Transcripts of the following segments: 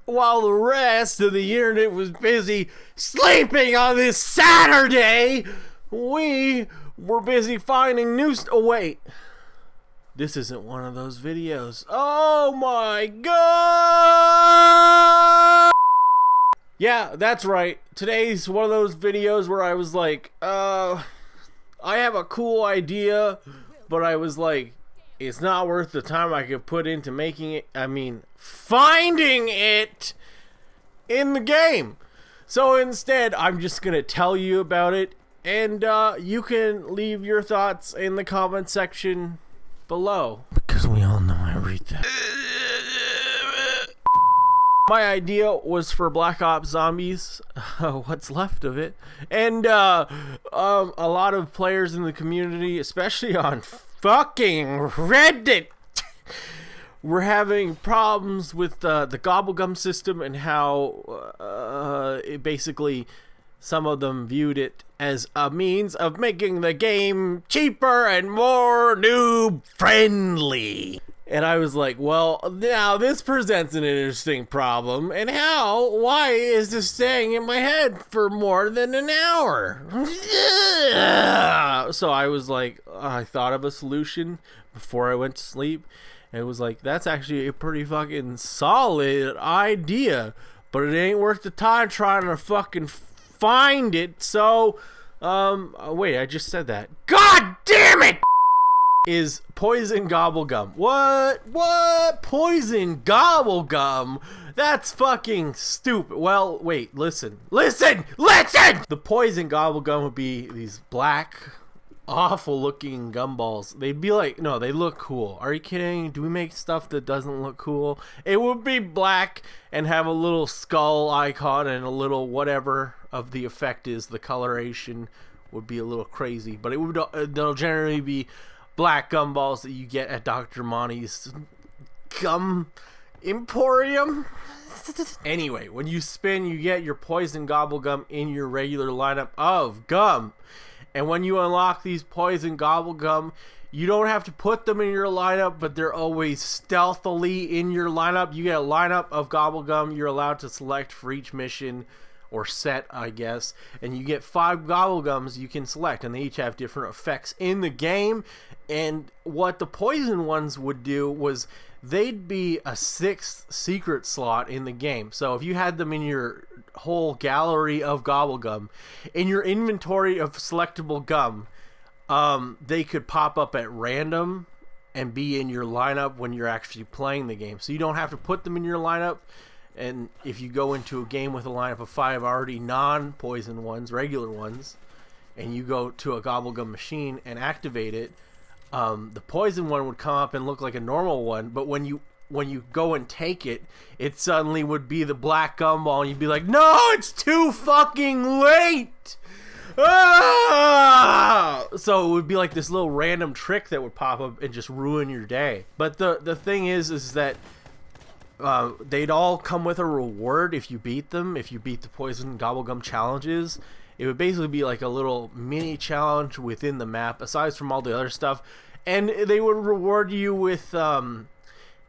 while the rest of the internet was busy sleeping on this Saturday, we were busy finding new oh wait, this isn't one of those videos. Oh my god! Yeah, that's right. Today's one of those videos where I was like, I have a cool idea, but I was like, it's not worth the time I could put into making it, finding it in the game. So instead, I'm just going to tell you about it, and you can leave your thoughts in the comment section below. Because we all know everything. My idea was for Black Ops Zombies, what's left of it, and a lot of players in the community, especially on fucking Reddit, were having problems with the Gobblegum system and how it basically, some of them viewed it as a means of making the game cheaper and more noob friendly. And I was like, well, now this presents an interesting problem. And why is this staying in my head for more than an hour? So I was like, I thought of a solution before I went to sleep. And it was like, that's actually a pretty fucking solid idea. But it ain't worth the time trying to fucking find it. So, wait, I just said that. God damn it! Is poison gobblegum. What? Poison gobblegum? That's fucking stupid. Well, wait, listen. The poison gobblegum would be these black, awful looking gumballs. They'd be like, no, they look cool. Are you kidding? Do we make stuff that doesn't look cool? It would be black and have a little skull icon and a little whatever of the effect is. The coloration would be a little crazy, but they'll generally be black gumballs that you get at Dr. Monty's Gum Emporium. Anyway, when you spin, you get your poison gobblegum in your regular lineup of gum. And when you unlock these poison gobblegum, you don't have to put them in your lineup, but they're always stealthily in your lineup. You get a lineup of gobblegum you're allowed to select for each mission, or set, I guess, and you get 5 gobblegums you can select, and they each have different effects in the game. And what the poison ones would do was they'd be a 6th secret slot in the game. So if you had them in your whole gallery of gobblegum, in your inventory of selectable gum, they could pop up at random and be in your lineup when you're actually playing the game. So you don't have to put them in your lineup. And if you go into a game with a lineup of 5 already non-poison ones, regular ones, and you go to a gobblegum machine and activate it, the poison one would come up and look like a normal one, but when you go and take it, it suddenly would be the black gumball, and you'd be like, no, it's too fucking late! Ah! So it would be like this little random trick that would pop up and just ruin your day. But the thing is that they'd all come with a reward if you beat them. If you beat the poison gobblegum challenges, it would basically be like a little mini challenge within the map, aside from all the other stuff. And they would reward you with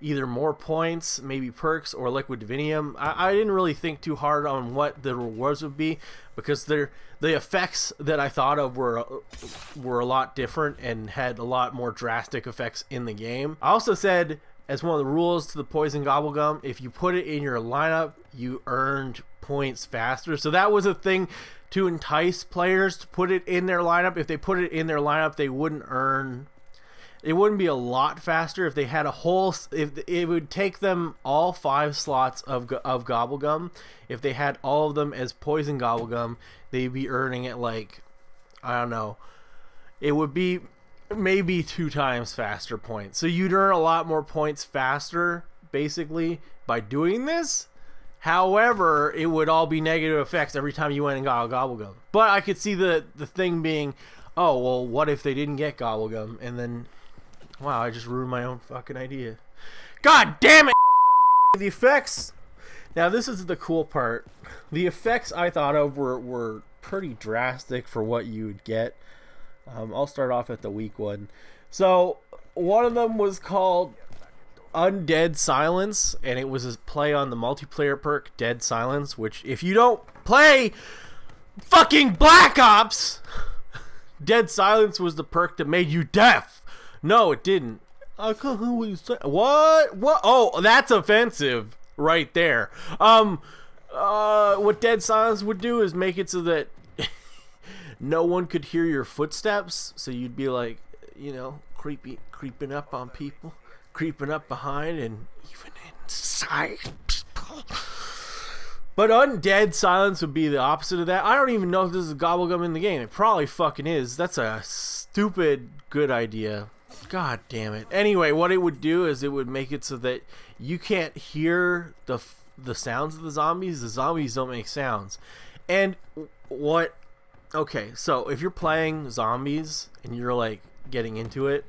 either more points, maybe perks, or liquid divinium. I didn't really think too hard on what the rewards would be, because the effects that I thought of were a lot different and had a lot more drastic effects in the game. I also said, as one of the rules to the poison gobblegum, if you put it in your lineup, you earned points faster. So that was a thing to entice players to put it in their lineup. If they put it in their lineup, they wouldn't earn. It wouldn't be a lot faster if they had a whole. If it would take them all 5 slots of gobblegum. If they had all of them as poison gobblegum, they'd be earning it like, I don't know. It would be maybe 2 times faster points. So you'd earn a lot more points faster, basically, by doing this. However, it would all be negative effects every time you went and got a gobblegum. But I could see the thing being, oh, well, what if they didn't get gobblegum? And then, wow, I just ruined my own fucking idea. God damn it! The effects. Now, this is the cool part. The effects I thought of were pretty drastic for what you would get. I'll start off at the weak one. So one of them was called Undead Silence, and it was a play on the multiplayer perk Dead Silence, which if you don't play fucking Black Ops, Dead Silence was the perk that made you deaf. No, it didn't. I can't hear what you say. What? Oh, that's offensive right there. What Dead Silence would do is make it so that no one could hear your footsteps, so you'd be like, you know, creeping up on people, creeping up behind, and even inside people. But Undead Silence would be the opposite of that. I don't even know if this is Gobblegum in the game. It probably fucking is. That's a stupid good idea. God damn it. Anyway, what it would do is it would make it so that you can't hear the sounds of the zombies. The zombies don't make sounds. And what... Okay, so if you're playing zombies and you're like getting into it,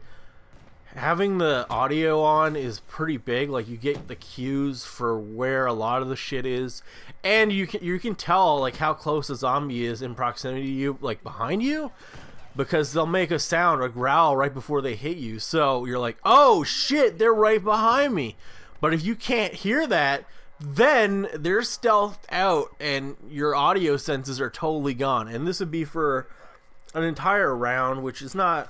having the audio on is pretty big. Like, you get the cues for where a lot of the shit is, and you can tell like how close a zombie is in proximity to you, like behind you, because they'll make a sound, a growl right before they hit you. So you're like, oh shit, they're right behind me. But if you can't hear that, then they're stealthed out and your audio senses are totally gone. And this would be for an entire round, which is not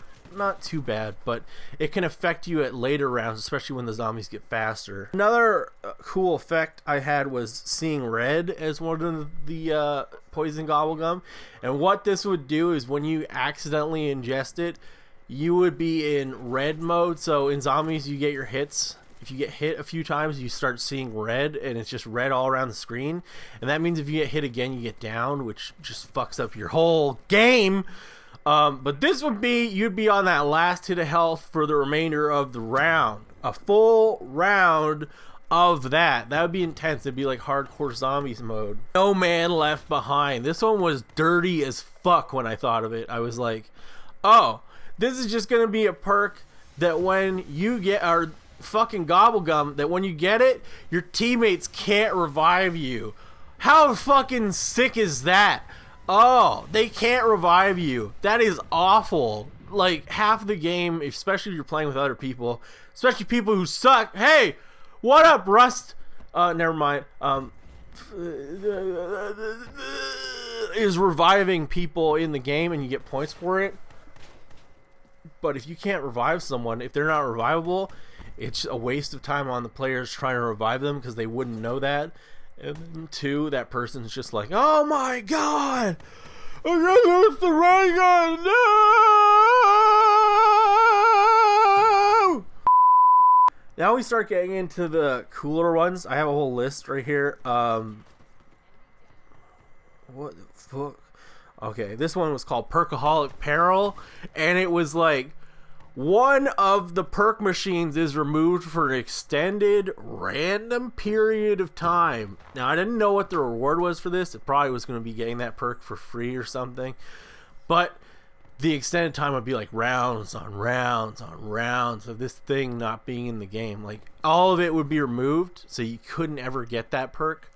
too bad, but it can affect you at later rounds, especially when the zombies get faster. Another cool effect I had was seeing red as one of the poison Gobblegum. And what this would do is when you accidentally ingest it, you would be in red mode. So in zombies, you get your hits. If you get hit a few times, you start seeing red, and it's just red all around the screen. And that means if you get hit again, you get down, which just fucks up your whole game. But this would be, you'd be on that last hit of health for the remainder of the round. A full round of that. That would be intense. It'd be like hardcore zombies mode. No Man Left Behind. This one was dirty as fuck when I thought of it. I was like, oh, this is just going to be a perk that when you get... our fucking Gobblegum, that when you get it, your teammates can't revive you. How fucking sick is that? Oh, they can't revive you. That is awful. Like, half the game, especially if you're playing with other people, especially people who suck. Hey, what up, Rust? Never mind. Is reviving people in the game, and you get points for it. But if you can't revive someone, if they're not revivable, it's a waste of time on the players trying to revive them because they wouldn't know that. And then two, that person's just like, oh my god, I'm gonna lose the right guy. No! Now we start getting into the cooler ones. I have a whole list right here. What the fuck? Okay, this one was called Perkaholic Peril, and it was like, one of the perk machines is removed for an extended random period of time. Now, I didn't know what the reward was for this. It probably was going to be getting that perk for free or something. But the extended time would be like rounds on rounds on rounds of this thing not being in the game. Like, all of it would be removed, so you couldn't ever get that perk.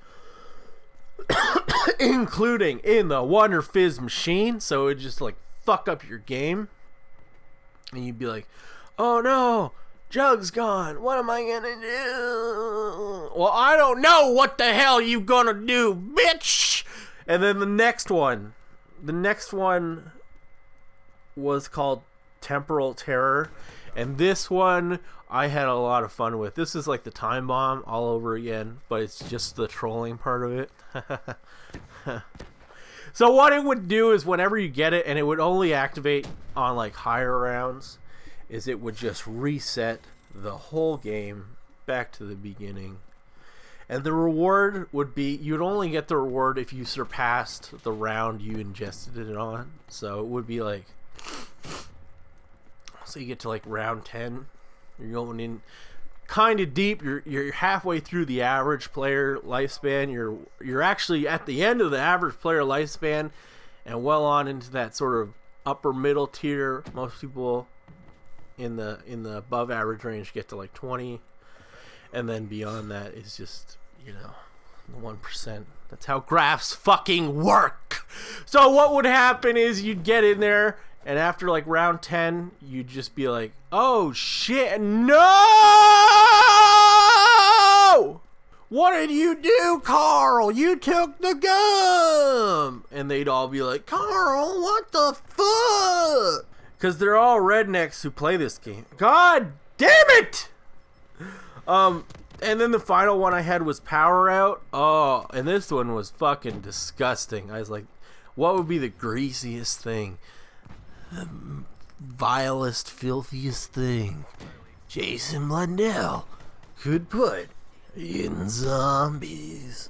Including in the Wonder Fizz machine. So it would just like fuck up your game. And you'd be like, oh no, Jug's gone. What am I gonna do? Well, I don't know what the hell you gonna do, bitch. And then the next one was called Temporal Terror. And this one I had a lot of fun with. This is like the time bomb all over again, but it's just the trolling part of it. So what it would do is whenever you get it, and it would only activate on like higher rounds, is it would just reset the whole game back to the beginning. And the reward would be, you'd only get the reward if you surpassed the round you ingested it on. So it would be like, so you get to like round 10, you're going in kind of deep, you're halfway through the average player lifespan, you're actually at the end of the average player lifespan and well on into that sort of upper middle tier. Most people in the above average range get to like 20, and then beyond that is just, you know, the 1%. That's how graphs fucking work. So what would happen is you'd get in there, and after like round 10, you'd just be like, oh shit, no! what did you do, Carl? You took the gum. And they'd all be like, Carl, what the fuck? Because they're all rednecks who play this game. God damn it! And then the final one I had was Power Out. Oh, and this one was fucking disgusting. I was like, what would be the greasiest thing? The vilest, filthiest thing Jason Blundell could put in zombies.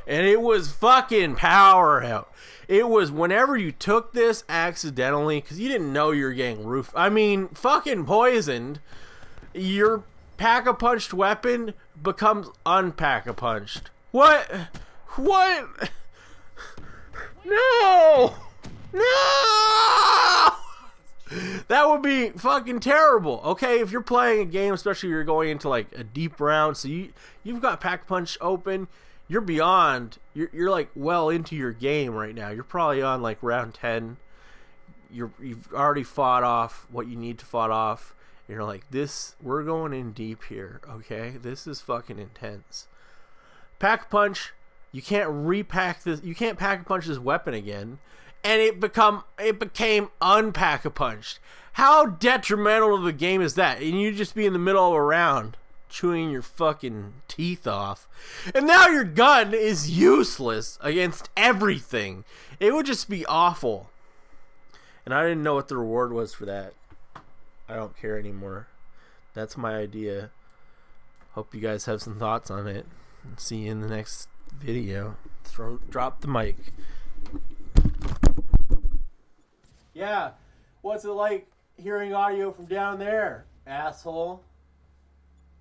And it was fucking Power Out. It was whenever you took this accidentally, because you didn't know you were getting fucking poisoned, your pack-a-punched weapon becomes unpack-a-punched. What? No! That would be fucking terrible. Okay, if you're playing a game, especially if you're going into like a deep round, so you've got pack-a-punch open, you're beyond, you're like well into your game right now. You're probably on like round 10. You've already fought off what you need to fight off. You're like, we're going in deep here, okay? This is fucking intense. Pack-a-punch, you can't repack this, you can't pack-a-punch this weapon again, and it became unpack-a-punched. How detrimental to the game is that? And you just be in the middle of a round, chewing your fucking teeth off, and now your gun is useless against everything. It would just be awful. And I didn't know what the reward was for that. I don't care anymore. That's my idea. Hope you guys have some thoughts on it. See you in the next video. Drop the mic. Yeah. What's it like hearing audio from down there, asshole?